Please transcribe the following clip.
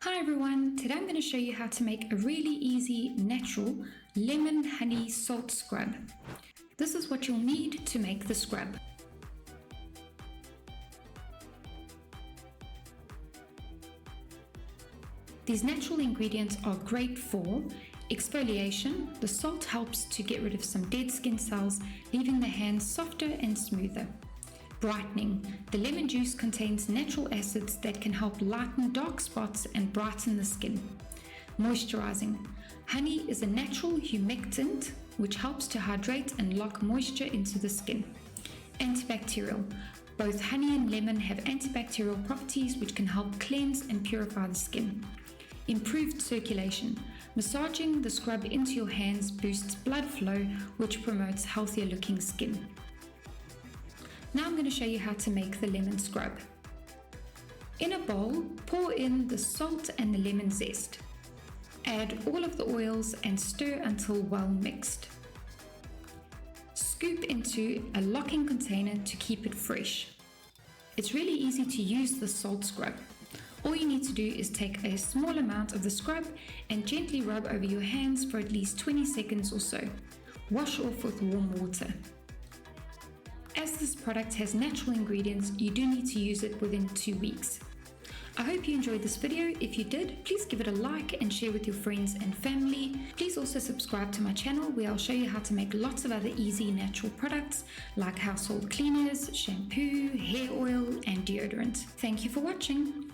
Hi everyone, today I'm going to show you how to make a really easy, natural lemon honey salt scrub. This is what you'll need to make the scrub. These natural ingredients are great for exfoliation. The salt helps to get rid of some dead skin cells, leaving the hands softer and smoother. Brightening. The lemon juice contains natural acids that can help lighten dark spots and brighten the skin. Moisturizing. Honey is a natural humectant which helps to hydrate and lock moisture into the skin. Antibacterial. Both honey and lemon have antibacterial properties which can help cleanse and purify the skin. Improved circulation. Massaging the scrub into your hands boosts blood flow, which promotes healthier looking skin. Now I'm going to show you how to make the lemon scrub. In a bowl, pour in the salt and the lemon zest. Add all of the oils and stir until well mixed. Scoop into a locking container to keep it fresh. It's really easy to use the salt scrub. All you need to do is take a small amount of the scrub and gently rub over your hands for at least 20 seconds or so. Wash off with warm water. As this product has natural ingredients, you do need to use it within 2 weeks. I hope you enjoyed this video. If you did, please give it a like and share with your friends and family. Please also subscribe to my channel where I'll show you how to make lots of other easy natural products like household cleaners, shampoo, hair oil, and deodorant. Thank you for watching.